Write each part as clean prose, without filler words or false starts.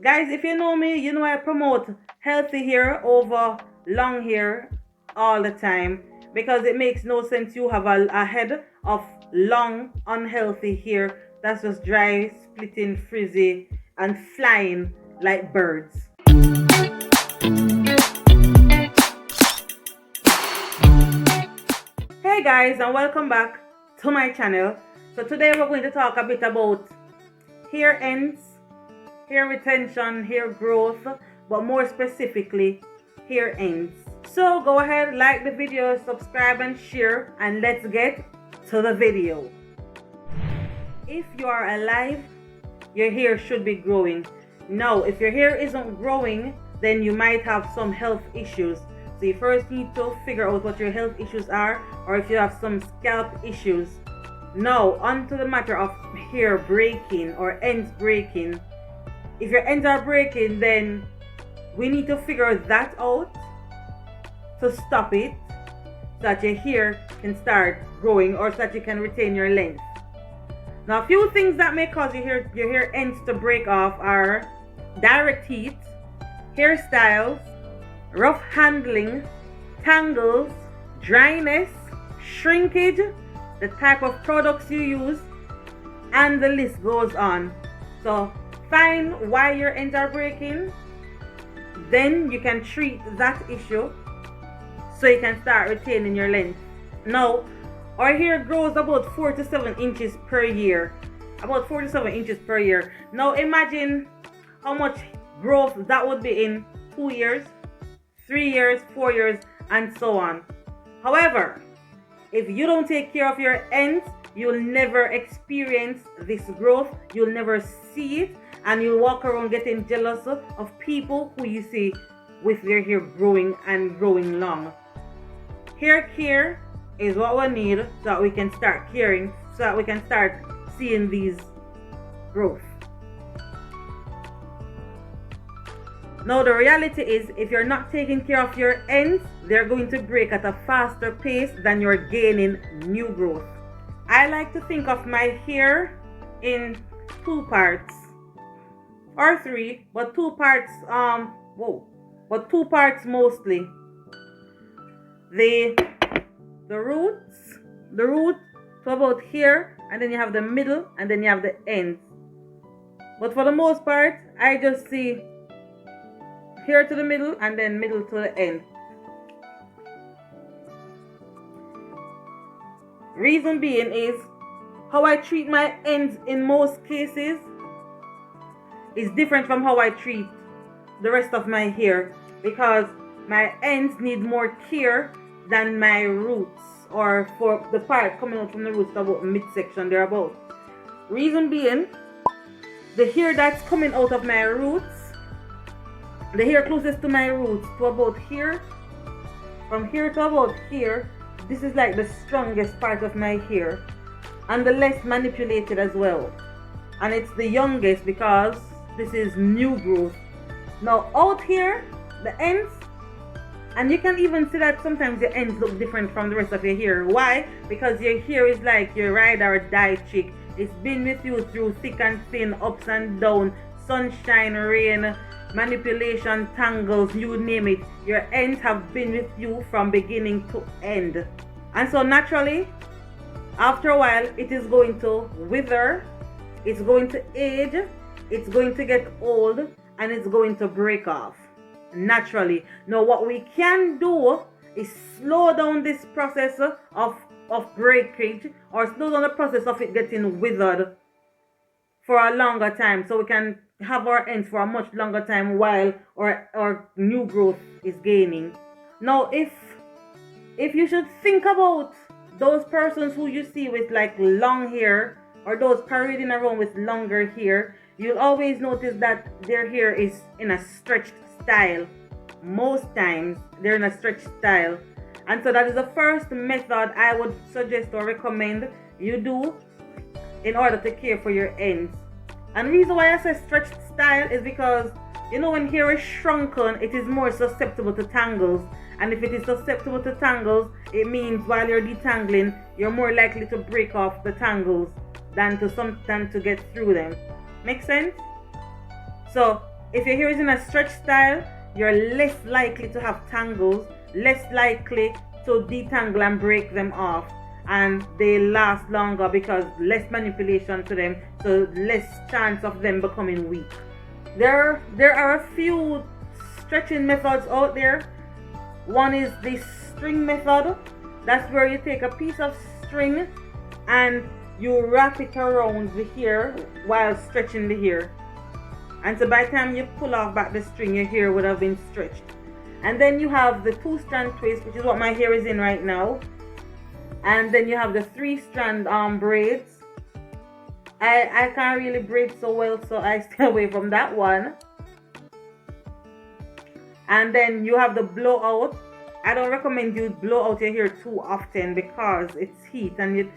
Guys, if you know me, you know I promote healthy hair over long hair all the time, because it makes no sense you have a head of long unhealthy hair that's just dry, splitting, frizzy, and flying like birds. Hey guys, and welcome back to my channel. So today we're going to talk a bit about hair ends, hair retention, hair growth, but more specifically hair ends. So go ahead, like the video, subscribe and share, and let's get to the video. If you are alive, your hair should be growing. Now, if your hair isn't growing, then you might have some health issues. So you first need to figure out what your health issues are, or if you have some scalp issues. Now, onto the matter of hair breaking or ends breaking. If your ends are breaking, then we need to figure that out to stop it, so that your hair can start growing, or so that you can retain your length. Now, a few things that may cause your hair ends to break off are direct heat, hairstyles, rough handling, tangles, dryness, shrinkage, the type of products you use, and the list goes on. So find why your ends are breaking, then you can treat that issue so you can start retaining your length. Now, our hair grows about 4 to 7 inches per year. About 4 to 7 inches per year. Now imagine how much growth that would be in 2 years, 3 years, 4 years, and so on. However, if you don't take care of your ends, you'll never experience this growth, you'll never see it, and you'll walk around getting jealous of people who you see with their hair growing and growing long. Hair care is what we need so that we can start caring, so that we can start seeing these growth. Now the reality is, if you're not taking care of your ends, they're going to break at a faster pace than you're gaining new growth. I like to think of my hair in 2 parts or 3, but 2 parts but 2 parts mostly. The root to about here, and then you have the middle, and then you have the ends. But for the most part, I just see here to the middle, and then middle to the end. Reason being is, how I treat my ends in most cases is different from how I treat the rest of my hair, because my ends need more care than my roots, or for the part coming out from the roots about midsection thereabout. Reason being, the hair that's coming out of my roots, the hair closest to my roots to about here, from here to about here, this is like the strongest part of my hair and the less manipulated as well, and it's the youngest because this is new growth. Now out here, the ends, and you can even see that sometimes your ends look different from the rest of your hair. Why? Because your hair is like your ride or die chick. It's been with you through thick and thin, ups and down, sunshine, rain, manipulation, tangles, you name it. Your ends have been with you from beginning to end. And so naturally, after a while, it is going to wither, it's going to age, it's going to get old, and it's going to break off naturally. Now what we can do is slow down this process of breakage, or slow down the process of it getting withered for a longer time, so we can have our ends for a much longer time while our new growth is gaining. Now if you should think about those persons who you see with like long hair, or those parading around with longer hair, you'll always notice that their hair is in a stretched style. Most times they're in a stretched style, and so that is the first method I would suggest or recommend you do in order to care for your ends. And the reason why I say stretched style is because, you know, when hair is shrunken, it is more susceptible to tangles, and if it is susceptible to tangles, it means while you're detangling, you're more likely to break off the tangles than to get through them. Make sense? So If your hair is in a stretch style, you're less likely to have tangles, less likely to detangle and break them off, and they last longer because less manipulation to them, so less chance of them becoming weak. There are a few stretching methods out there. One is the string method. That's where you take a piece of string and you wrap it around the hair while stretching the hair. And so by the time you pull off back the string, your hair would have been stretched. And then you have the 2-strand twist, which is what my hair is in right now. And then you have the 3-strand braids. I can't really braid so well, so I stay away from that one. And then you have the blowout. I don't recommend you blow out your hair too often because it's heat and you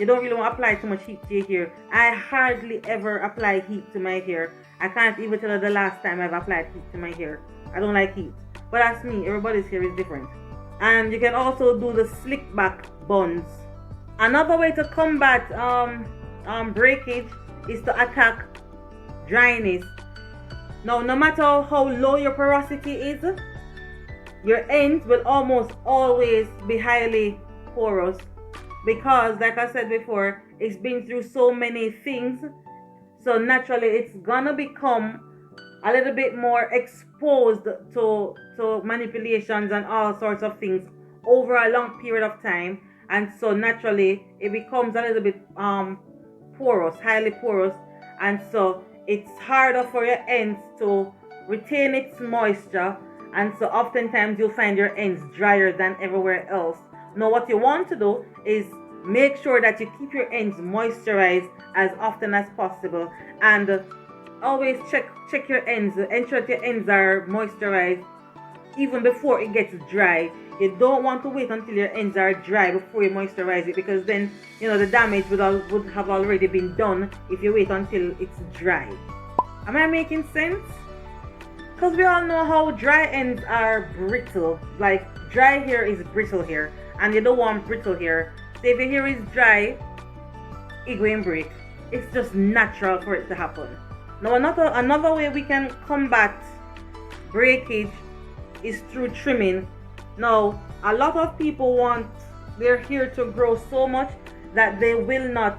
don't really want to apply too much heat to your hair. I hardly ever apply heat to my hair. I can't even tell you the last time I've applied heat to my hair. I don't like heat. But that's me. Everybody's hair is different. And you can also do the slick back buns. Another way to combat breakage is to attack dryness. Now, no matter how low your porosity is, your ends will almost always be highly porous because, like I said before, it's been through so many things. So naturally, it's gonna become a little bit more exposed to manipulations and all sorts of things over a long period of time. And so naturally, it becomes a little bit porous, highly porous. And so it's harder for your ends to retain its moisture, and so oftentimes you'll find your ends drier than everywhere else. Now what you want to do is make sure that you keep your ends moisturized as often as possible, and always check your ends, ensure that your ends are moisturized even before it gets dry. You don't want to wait until your ends are dry before you moisturize it, because then the damage would have already been done if you wait until it's dry. Am I making sense? Because we all know how dry ends are brittle. Like, dry hair is brittle hair, and you don't want brittle hair. So if your hair is dry, it's going to break. It's just natural for it to happen. Now another way we can combat breakage is through trimming. Now, a lot of people want their hair to grow so much that they will not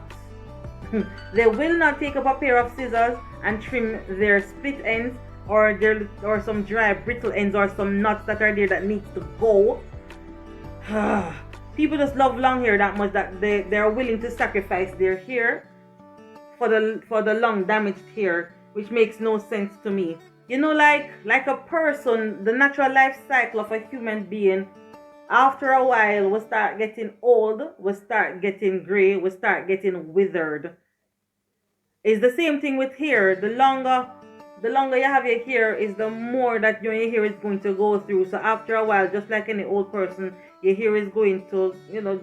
take up a pair of scissors and trim their split ends or some dry brittle ends or some knots that are there that needs to go. People just love long hair that much that they're willing to sacrifice their hair for the long damaged hair, which makes no sense to me. Like a person, the natural life cycle of a human being, after a while we start getting old, we start getting gray, we start getting withered. It's the same thing with hair. The longer you have your hair is the more that your hair is going to go through. So after a while, just like any old person, your hair is going to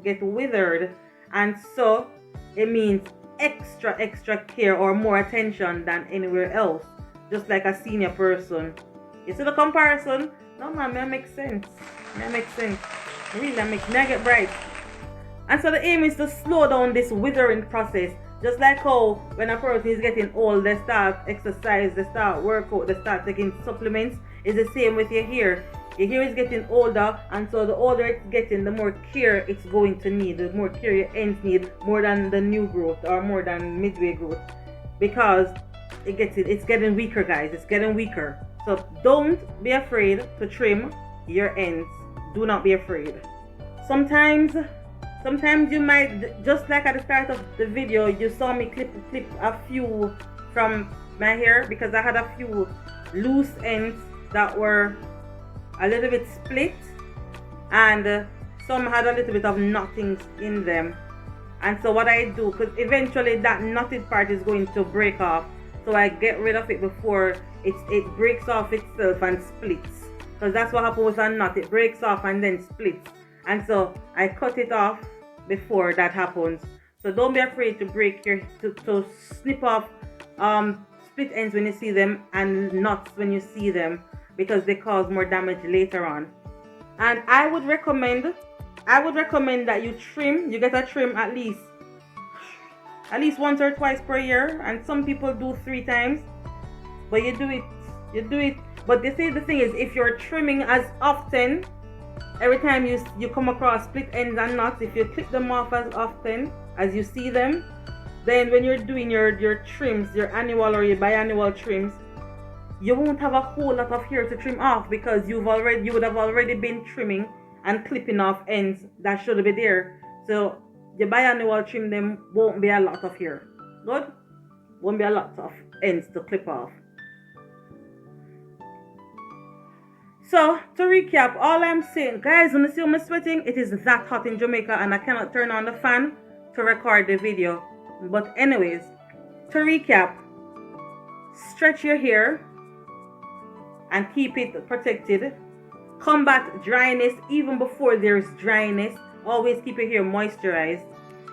get withered, and so it means extra care or more attention than anywhere else. Just like a senior person. You see the comparison? No man, that makes sense. That makes sense. Really, that makes me get bright. And so the aim is to slow down this withering process. Just like how when a person is getting old, they start exercise, they start workout, they start taking supplements. It's the same with your hair. Your hair is getting older, and so the older it's getting, the more care it's going to need. The more care your ends need, more than the new growth or more than midway growth. Because it's getting weaker, guys. It's getting weaker. So don't be afraid to trim your ends. Do not be afraid. Sometimes you might, just like at the start of the video, you saw me clip a few from my hair because I had a few loose ends that were a little bit split, and some had a little bit of knottings in them. And so what I do, because eventually that knotted part is going to break off, so I get rid of it before it breaks off itself and splits. Because that's what happens with a knot. It breaks off and then splits. And so I cut it off before that happens. So don't be afraid to break to snip off split ends when you see them and knots when you see them, because they cause more damage later on. And I would recommend that you get a trim at least once or twice per year, and some people do 3 times, but you do it You do it. But you see, the thing is, if you're trimming as often, every time you come across split ends and knots, if you clip them off as often as you see them, then when you're doing your trims, your annual or your biannual trims, you won't have a whole lot of hair to trim off, because you would have already been trimming and clipping off ends that should be there. So your biannual trim, them won't be a lot of hair. Good? Won't be a lot of ends to clip off. So to recap, all I'm saying, guys, when you see me sweating, it is that hot in Jamaica and I cannot turn on the fan to record the video. But anyways, to recap, stretch your hair and keep it protected. Combat dryness even before there's dryness. Always keep your hair moisturized.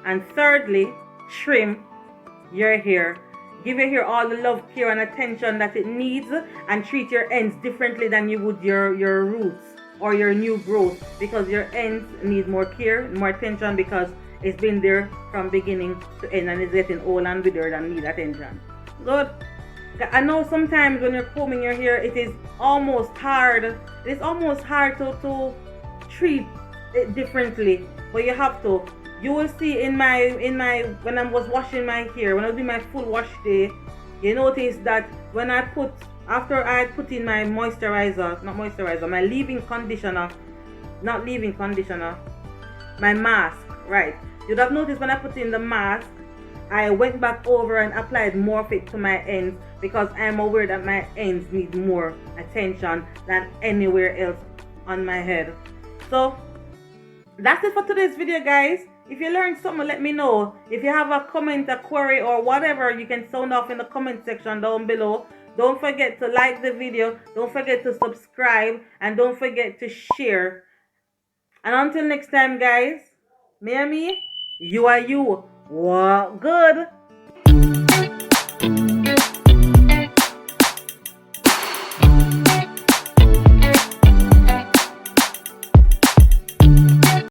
And thirdly, trim your hair. Give your hair all the love, care, and attention that it needs, and treat your ends differently than you would your roots or your new growth, because your ends need more care, more attention, because it's been there from beginning to end and it's getting old and withered and need attention. Good. I know sometimes when you're combing your hair, it is almost hard. It's almost hard to treat it differently, but you have to. You will see in my when I was washing my hair, when I was doing my full wash day, you notice that when after I put in my my leave-in conditioner, my mask, right? You'd have noticed when I put in the mask, I went back over and applied more of it to my ends, because I am aware that my ends need more attention than anywhere else on my head. So that's it for today's video, guys. If you learned something, let me know. If you have a comment, a query, or whatever, you can sound off in the comment section down below. Don't forget to like the video. Don't forget to subscribe. And don't forget to share. And until next time, guys, me, you are you. What good? Bye.